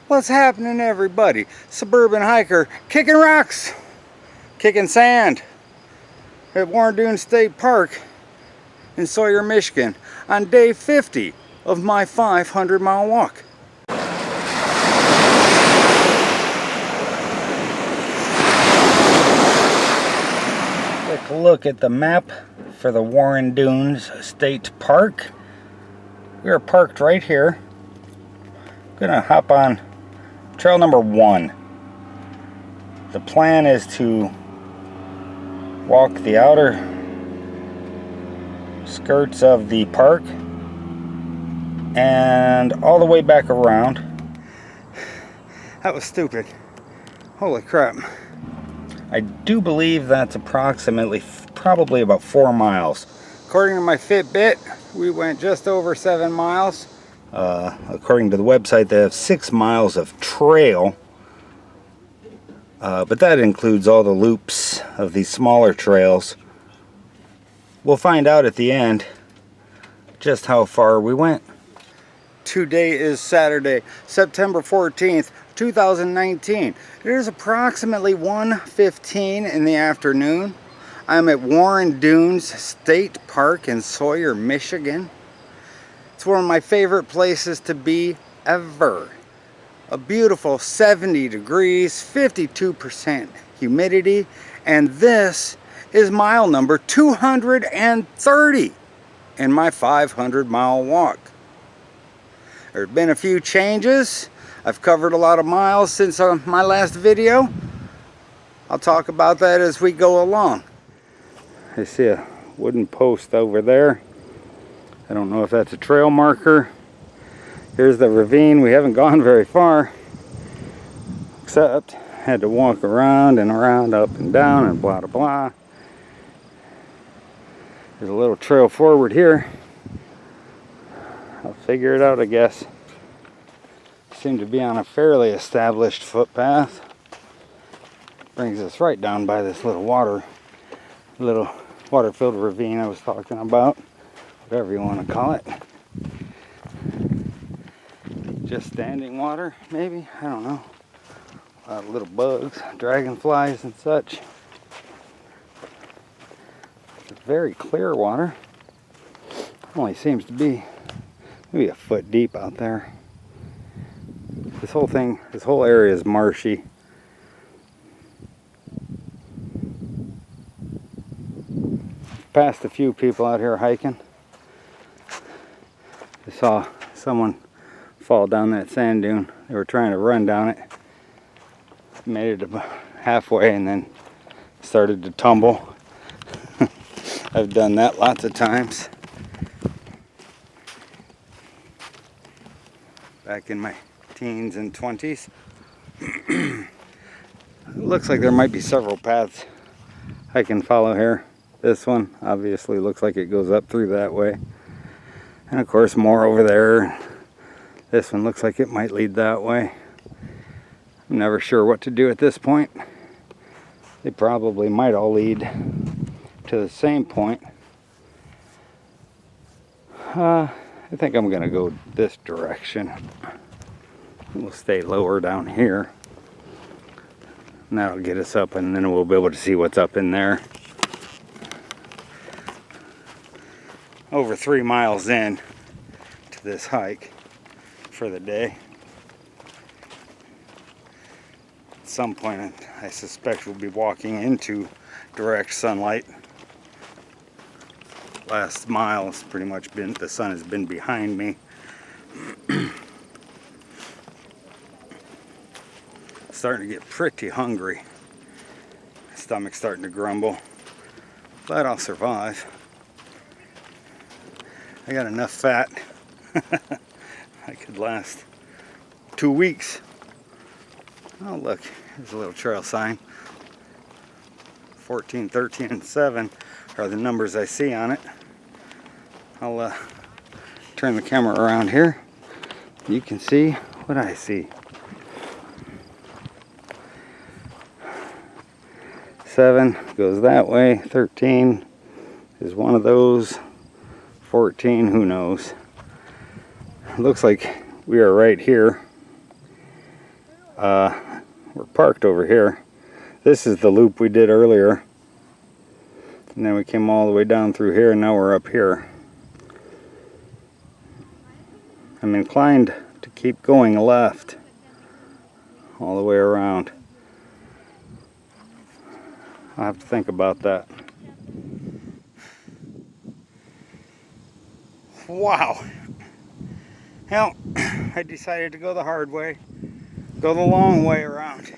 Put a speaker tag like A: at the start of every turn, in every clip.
A: What's happening, everybody? Suburban Hiker kicking rocks, kicking sand at Warren Dunes State Park in Sawyer, Michigan on day 50 of my 500-mile walk. Quick look at the map for the Warren Dunes State Park. We are parked right here. Gonna hop on trail number 1. The plan is to walk the outer skirts of the park and all the way back around. That was stupid. Holy crap. I do believe that's approximately probably about 4 miles. According to my Fitbit, we went just over 7 miles. According to the website, they have 6 miles of trail, but that includes all the loops of these smaller trails. We'll find out at the end just how far we went. Today is Saturday, September 14th, 2019. It is approximately 1:15 in the afternoon. I'm at Warren Dunes State Park in Sawyer, Michigan. It's one of my favorite places to be ever. A beautiful 70 degrees, 52% humidity, and this is mile number 230 in my 500-mile walk. There have been a few changes. I've covered a lot of miles since my last video. I'll talk about that as we go along. I see a wooden post over there. I don't know if that's a trail marker. Here's the ravine. We haven't gone very far, except had to walk around and around, up and down, and blah blah blah. There's a little trail forward here. I'll figure it out, I guess. Seem to be on a fairly established footpath. Brings us right down by this little water-filled ravine I was talking about. Whatever you want to call it. Just standing water, maybe? I don't know. A lot of little bugs, dragonflies and such. It's very clear water. Only seems to be maybe a foot deep out there. This whole area is marshy. Passed a few people out here hiking. I saw someone fall down that sand dune. They were trying to run down it. Made it about halfway and then started to tumble. I've done that lots of times. Back in my teens and 20s. It looks like there might be several paths I can follow here. This one obviously looks like it goes up through that way. And of course more over there. This one looks like it might lead that way. I'm never sure what to do at this point. They probably might all lead to the same point. I think I'm gonna go this direction. We'll stay lower down here. And that'll get us up, and then we'll be able to see what's up in there. Over 3 miles in to this hike for the day. At some point I suspect we'll be walking into direct sunlight. Last mile has pretty much been, the sun has been behind me. Starting to get pretty hungry. My stomach's starting to grumble, but I'll survive. I got enough fat. I could last 2 weeks. Oh look, there's a little trail sign. 14, 13, and 7 are the numbers I see on it. I'll turn the camera around here. You can see what I see. 7 goes that way. 13 is one of those. 14, who knows. Looks like we are right here. We're parked over here. This is the loop we did earlier. And then we came all the way down through here, and now we're up here. I'm inclined to keep going left all the way around. I'll have to think about that. Wow. Well, I decided to go the hard way. Go the long way around.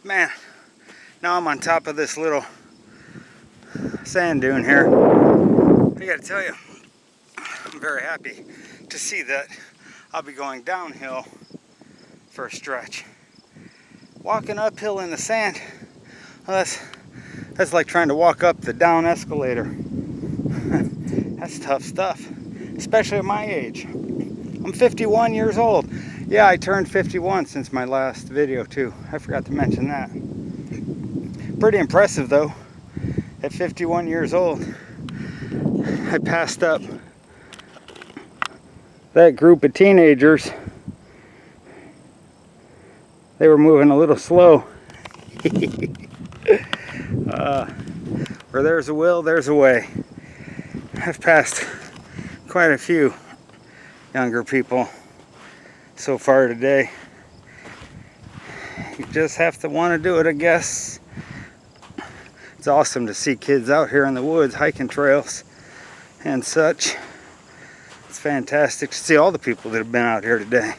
A: Man, now I'm on top of this little sand dune here. I gotta tell you, I'm very happy to see that I'll be going downhill for a stretch. Walking uphill in the sand, well, that's like trying to walk up the down escalator. That's tough stuff, especially at my age. I'm 51 years old. Yeah, I turned 51 since my last video too. I forgot to mention that. Pretty impressive though. At 51 years old, I passed up that group of teenagers. They were moving a little slow. Where there's a will, there's a way. I've passed quite a few younger people so far today. You just have to want to do it, I guess. It's awesome to see kids out here in the woods hiking trails and such. It's fantastic to see all the people that have been out here today.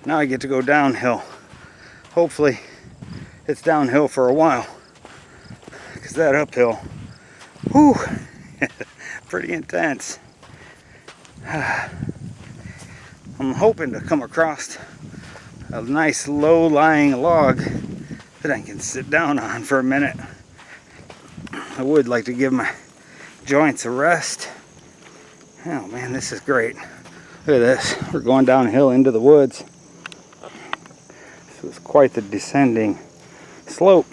A: Now I get to go downhill. Hopefully it's downhill for a while, because that uphill, whew, pretty intense. I'm hoping to come across a nice low-lying log that I can sit down on for a minute. I would like to give my joints a rest. Oh man, this is great. Look at this. We're going downhill into the woods. This was quite the descending slope.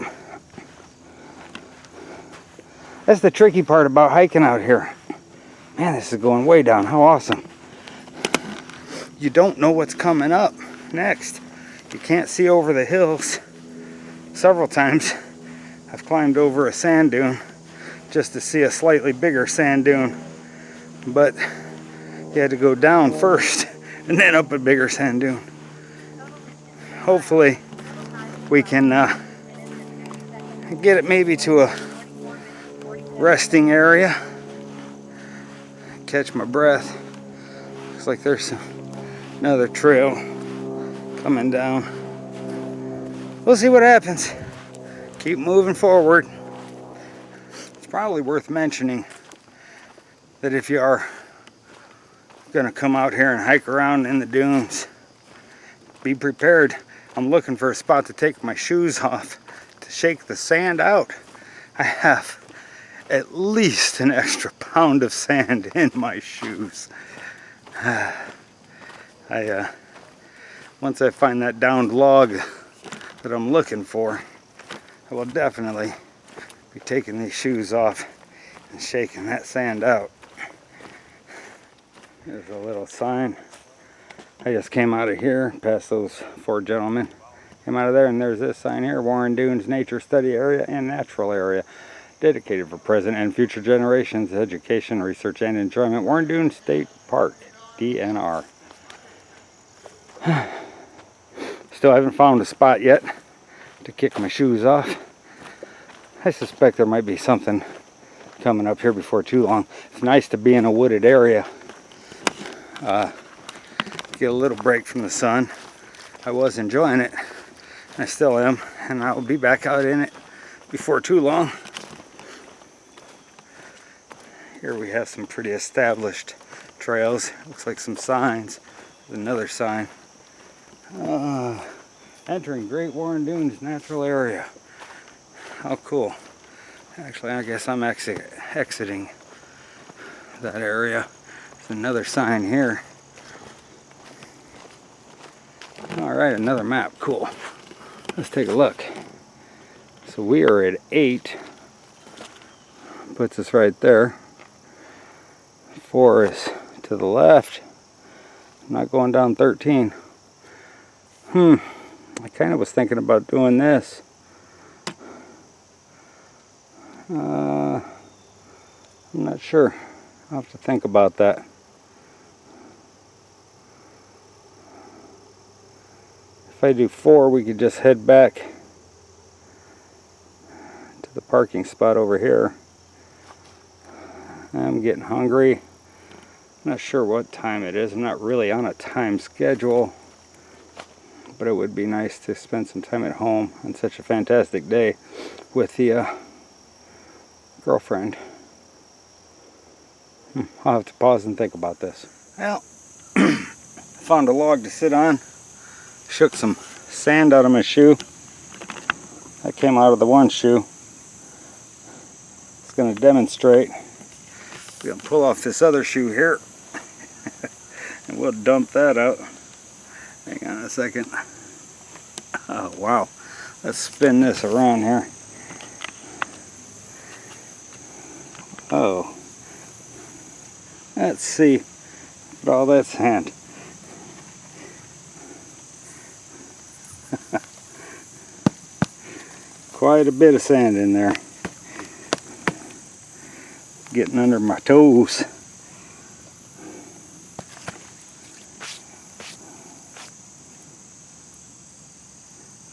A: That's the tricky part about hiking out here. Man, this is going way down. How awesome. You don't know what's coming up next. You can't see over the hills. Several times I've climbed over a sand dune just to see a slightly bigger sand dune, but you had to go down first and then up a bigger sand dune. Hopefully we can get it maybe to a resting area, catch my breath. Looks like there's another trail coming down. We'll see what happens. Keep moving forward. It's probably worth mentioning that if you are going to come out here and hike around in the dunes, be prepared. I'm looking for a spot to take my shoes off to shake the sand out. I have at least an extra pound of sand in my shoes. Once I find that downed log that I'm looking for, I will definitely be taking these shoes off and shaking that sand out. There's a little sign. I just came out of here, past those four gentlemen. Came out of there, and there's this sign here: Warren Dunes Nature Study Area and Natural Area, dedicated for present and future generations, education, research, and enjoyment. Warren Dunes State Park, DNR. Still haven't found a spot yet to kick my shoes off. I suspect there might be something coming up here before too long. It's nice to be in a wooded area. Get a little break from the sun. I was enjoying it. I still am, and I will be back out in it before too long. Here we have some pretty established trails. Looks like some signs. There's another sign. Entering Great Warren Dunes Natural Area. How cool. Actually, I guess I'm exiting that area. There's another sign here. Alright, another map. Cool. Let's take a look. So we are at 8. Puts us right there. 4 is to the left. I'm not going down 13. I kind of was thinking about doing this. I'm not sure. I'll have to think about that. If I do 4, we could just head back to the parking spot over here. I'm getting hungry. I'm not sure what time it is. I'm not really on a time schedule, but it would be nice to spend some time at home on such a fantastic day with the girlfriend. I'll have to pause and think about this. Well, found a log to sit on. Shook some sand out of my shoe. That came out of the one shoe. It's going to demonstrate. We're going to pull off this other shoe here. And we'll dump that out. Hang on a second. Oh, wow. Let's spin this around here. Oh. Let's see. Look at all that sand. Quite a bit of sand in there. Getting under my toes.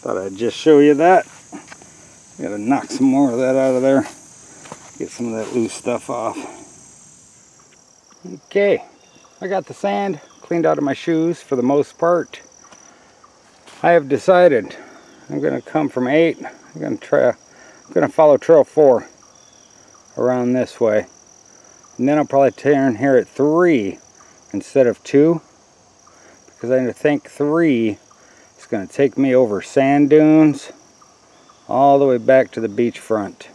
A: Thought I'd just show you that. Gotta knock some more of that out of there. Get some of that loose stuff off. Okay, I got the sand cleaned out of my shoes for the most part. I have decided I'm gonna come from 8. I'm gonna follow trail 4 around this way. And then I'll probably turn here at 3 instead of 2. Because I think 3 is going to take me over sand dunes all the way back to the beachfront.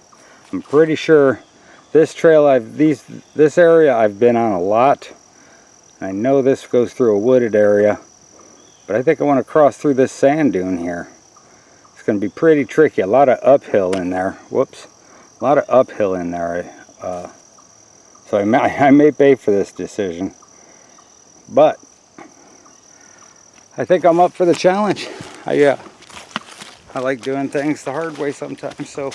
A: I'm pretty sure this trail this area I've been on a lot. I know this goes through a wooded area, but I think I want to cross through this sand dune here. It's going to be pretty tricky. A lot of uphill in there. Whoops. A lot of uphill in there. So I may pay for this decision. But I think I'm up for the challenge. I like doing things the hard way sometimes, so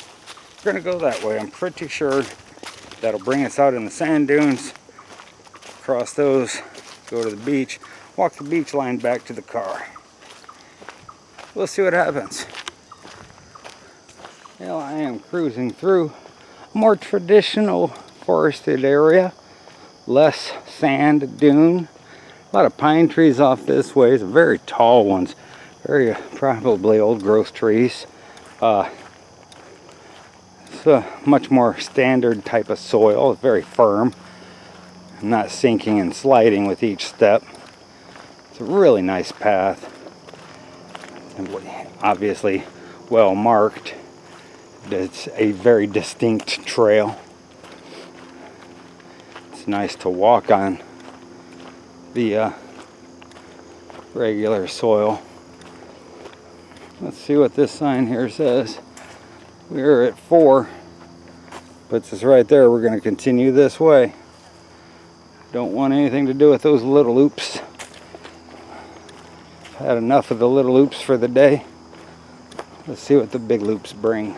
A: we're going to go that way. I'm pretty sure that'll bring us out in the sand dunes. Cross those, go to the beach, walk the beach line back to the car. We'll see what happens. Well, I am cruising through a more traditional forested area, less sand dune. A lot of pine trees off this way, some very tall ones, very probably old growth trees. It's a much more standard type of soil, it's very firm, not sinking and sliding with each step. It's a really nice path, and obviously well marked. It's a very distinct trail. It's nice to walk on the regular soil. Let's see what this sign here says. We're at 4. Puts us right there. We're going to continue this way. Don't want anything to do with those little loops. Had enough of the little loops for the day. Let's see what the big loops bring.